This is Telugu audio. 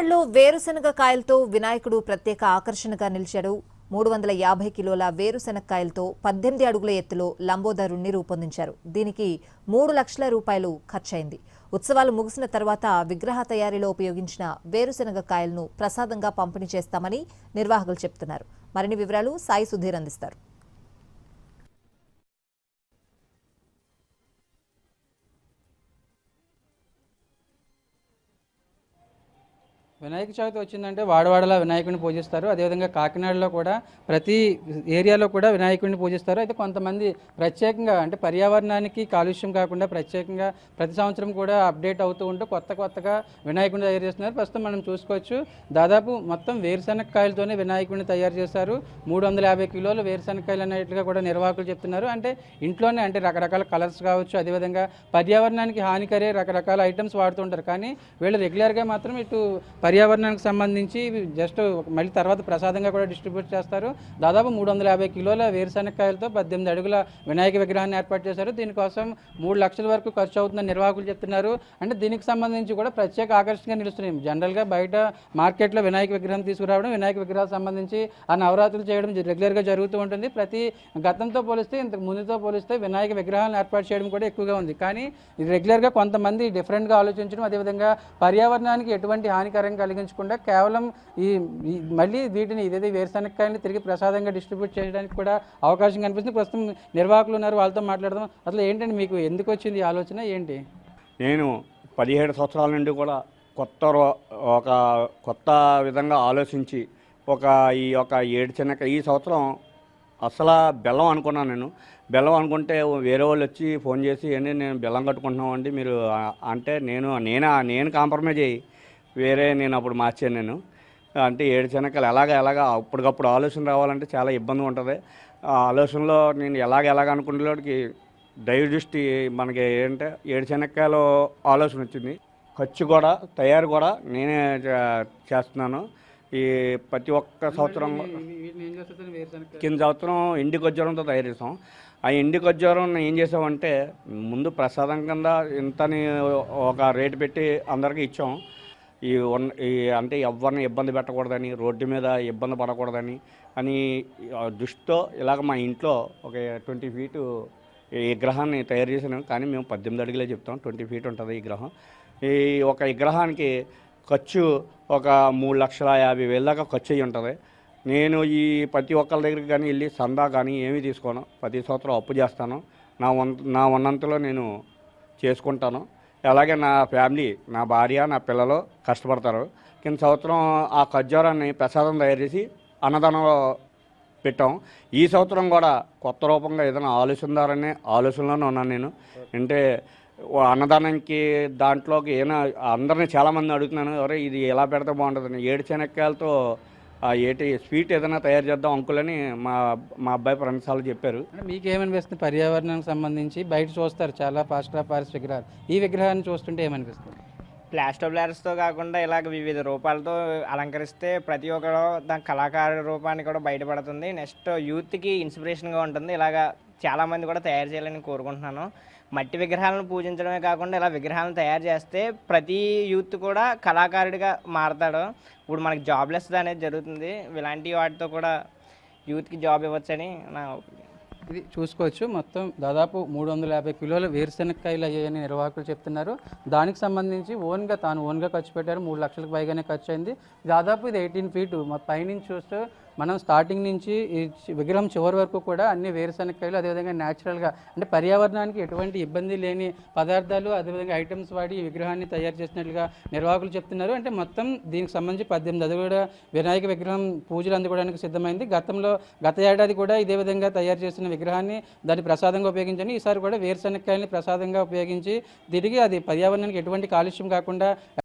వేరుశనగ కాయలతో వినాయకుడు ప్రత్యేక ఆకర్షణగా నిలిచాడు. 350 కిలోల వేరుశనగ కాయలతో 18 అడుగుల ఎత్తులో లంబోదరుణ్ణి రూపొందించారు. దీనికి 3 లక్షల రూపాయలు ఖర్చయింది. ఉత్సవాలు ముగిసిన తర్వాత విగ్రహ తయారీలో ఉపయోగించిన వేరుశనగ కాయలను ప్రసాదంగా పంపిణీ చేస్తామని నిర్వాహకులు చెబుతున్నారు. మరిన్ని వివరాలు సాయి సుధీర్ అందిస్తారు. వినాయక చవితి వచ్చిందంటే వాడవాడలా వినాయకుడిని పూజిస్తారు. అదేవిధంగా కాకినాడలో కూడా ప్రతి ఏరియాలో కూడా వినాయకుడిని పూజిస్తారు. అయితే కొంతమంది ప్రత్యేకంగా అంటే పర్యావరణానికి కాలుష్యం కాకుండా ప్రత్యేకంగా ప్రతి సంవత్సరం కూడా అప్డేట్ అవుతూ ఉంటూ కొత్తగా వినాయకుడిని తయారు చేస్తున్నారు. ప్రస్తుతం మనం చూసుకోవచ్చు, దాదాపు మొత్తం వేరుశనగకాయలతోనే వినాయకుడిని తయారు చేశారు. 350 కిలోలు వేరుశనగకాయలు అన్నట్టుగా కూడా నిర్వాహకులు చెప్తున్నారు. అంటే ఇంట్లోనే అంటే రకరకాల కలర్స్ కావచ్చు, అదేవిధంగా పర్యావరణానికి హానికరే రకరకాల ఐటమ్స్ వాడుతుంటారు. కానీ వీళ్ళు రెగ్యులర్గా మాత్రం ఇటు పర్యావరణానికి సంబంధించి జస్ట్ మళ్ళీ తర్వాత ప్రసాదంగా కూడా డిస్ట్రిబ్యూట్ చేస్తారు. దాదాపు 350 కిలోల వేరుశనగకాయలతో 18 అడుగుల వినాయక విగ్రహాన్ని ఏర్పాటు చేశారు. దీనికోసం 3 లక్షల వరకు ఖర్చు అవుతుందని నిర్వాహకులు చెప్తున్నారు. అంటే దీనికి సంబంధించి కూడా ప్రత్యేక ఆకర్షణగా నిలుస్తున్నాయి. జనరల్గా బయట మార్కెట్లో వినాయక విగ్రహం తీసుకురావడం, వినాయక విగ్రహాలకు సంబంధించి ఆ నవరాత్రులు చేయడం రెగ్యులర్గా జరుగుతూ ఉంటుంది. ప్రతి గతంతో పోలిస్తే ఇంతకు ముందుతో పోలిస్తే వినాయక విగ్రహాలను ఏర్పాటు చేయడం కూడా ఎక్కువగా ఉంది. కానీ రెగ్యులర్గా కొంతమంది డిఫరెంట్గా ఆలోచించడం, అదేవిధంగా పర్యావరణానికి ఎటువంటి హానికరంగా కలిగించకుండా కేవలం మళ్ళీ వీటిని ఇదేదో వేరుశనగకాయని తిరిగి ప్రసాదంగా డిస్ట్రిబ్యూట్ చేయడానికి కూడా అవకాశం కనిపిస్తుంది. ప్రస్తుతం నిర్వాహకులు ఉన్నారు, వాళ్ళతో మాట్లాడదాం. అసలు ఏంటండి మీకు ఎందుకు వచ్చింది ఈ ఆలోచన ఏంటి? నేను 17 సంవత్సరాల నుండి కూడా కొత్త విధంగా ఆలోచించి ఈ యొక్క ఏడుశనగ ఈ సంవత్సరం అసలు బెల్లం అనుకున్నాను. బెల్లం అనుకుంటే వేరే వాళ్ళు వచ్చి ఫోన్ చేసి ఏంటి నేను బెల్లం కట్టుకుంటున్నాం అండి మీరు అంటే నేను కాంప్రమైజ్ అయ్యి నేను అప్పుడు మార్చాను. అంటే ఏడుశనగలు ఎలాగా అప్పటికప్పుడు ఆలోచన రావాలంటే చాలా ఇబ్బంది ఉంటుంది. ఆ ఆలోచనలో నేను ఎలాగ అనుకునేలోకి దైవ దృష్టి మనకి ఏంటంటే ఏడుశనగకాయలు ఆలోచన వచ్చింది. ఖర్చు కూడా తయారు కూడా నేనే చేస్తున్నాను. ఈ ప్రతి ఒక్క సంవత్సరం కింద సంవత్సరం ఎండి ఖర్జూరంతో తయారు చేసాం. ఆ ఎండి ఖర్జూరం ఏం చేసామంటే ముందు ప్రసాదం కింద ఇంతని ఒక రేటు పెట్టి అందరికీ ఇచ్చాం. అంటే ఎవరిని ఇబ్బంది పెట్టకూడదని, రోడ్డు మీద ఇబ్బంది పడకూడదని అని దృష్టితో ఇలాగ మా ఇంట్లో ఒక 20 ఫీటు ఈ విగ్రహాన్ని తయారు చేసాను. కానీ మేము 18 అడుగులే చెప్తాం, 20 ఫీట్ ఉంటుంది ఈ విగ్రహం. ఈ ఒక విగ్రహానికి ఖర్చు ఒక 3,50,000 దాకా ఖర్చు అయ్యి ఉంటుంది. నేను ఈ ప్రతి ఒక్కరి దగ్గరికి కానీ వెళ్ళి సందా కానీ ఏమీ తీసుకోను. ప్రతి సంవత్సరం అప్పు చేస్తాను. నా ఉన్నంతలో నేను చేసుకుంటాను. అలాగే నా ఫ్యామిలీ, నా భార్య, నా పిల్లలు కష్టపడతారు. కింద సంవత్సరం ఆ ఖర్జూరాన్ని ప్రసాదం తయారు చేసి అన్నదానంలో పెట్టాం. ఈ సంవత్సరం కూడా కొత్త రూపంగా ఏదైనా ఆలోచనదారనే ఆలోచనలోనే ఉన్నాను నేను. అంటే అన్నదానానికి దాంట్లోకి అందరినీ చాలామంది అడుగుతున్నాను, ఎవరే ఇది ఎలా పెడితే బాగుంటుందని. ఏడుశనగకాయలతో స్వీట్ ఏదైనా తయారు చేద్దాం అంకులని మా అబ్బాయి ఫ్రెండ్స్ వాళ్ళు చెప్పారు. మీకేమనిపిస్తుంది? పర్యావరణానికి సంబంధించి బయట చూస్తారు చాలా ప్లాస్టర్ ఆఫ్ పారిస్ విగ్రహాలు, ఈ విగ్రహాన్ని చూస్తుంటే ఏమనిపిస్తుంది? ప్లాస్టర్ ఆఫ్ ప్యారిస్తో కాకుండా ఇలాగ వివిధ రూపాలతో అలంకరిస్తే ప్రతి ఒక్కరు దాని కళాకారు రూపాన్ని కూడా బయటపడుతుంది. నెక్స్ట్ యూత్కి ఇన్స్పిరేషన్గా ఉంటుంది. ఇలాగ చాలామంది కూడా తయారు చేయాలని కోరుకుంటున్నాను. మట్టి విగ్రహాలను పూజించడమే కాకుండా ఇలా విగ్రహాలను తయారు చేస్తే ప్రతి యూత్ కూడా కళాకారుడిగా మారతాడు. ఇప్పుడు మనకి జాబ్లెస్ అనేది జరుగుతుంది. ఇలాంటి వాటితో కూడా యూత్కి జాబ్ ఇవ్వచ్చని నా ఒపీనియన్. ఇది చూసుకోవచ్చు, మొత్తం దాదాపు 350 కిలోల వేరుశనగకాయలు అయ్యాయని నిర్వాహకులు చెప్తున్నారు. దానికి సంబంధించి తాను ఓన్గా ఖర్చు పెట్టారు. 3 లక్షలకు పైగానే ఖర్చు అయింది. దాదాపు ఇది 18 ఫీటు. పైనుంచి చూస్తే మనం స్టార్టింగ్ నుంచి ఈ విగ్రహం చివరి వరకు కూడా అన్ని వేరుశనగకాయలు, అదేవిధంగా న్యాచురల్గా అంటే పర్యావరణానికి ఎటువంటి ఇబ్బంది లేని పదార్థాలు, అదేవిధంగా ఐటమ్స్ వాడి ఈ విగ్రహాన్ని తయారు చేసినట్లుగా నిర్వాహకులు చెప్తున్నారు. అంటే మొత్తం దీనికి సంబంధించి 18 అడుగుల వినాయక విగ్రహం పూజలు అందుకోవడానికి సిద్ధమైంది. గత ఏడాది కూడా ఇదే విధంగా తయారు చేసిన విగ్రహాన్ని దాన్ని ప్రసాదంగా ఉపయోగించండి. ఈసారి కూడా వేరుశనగకాయలని ప్రసాదంగా ఉపయోగించి తిరిగి అది పర్యావరణానికి ఎటువంటి కాలుష్యం కాకుండా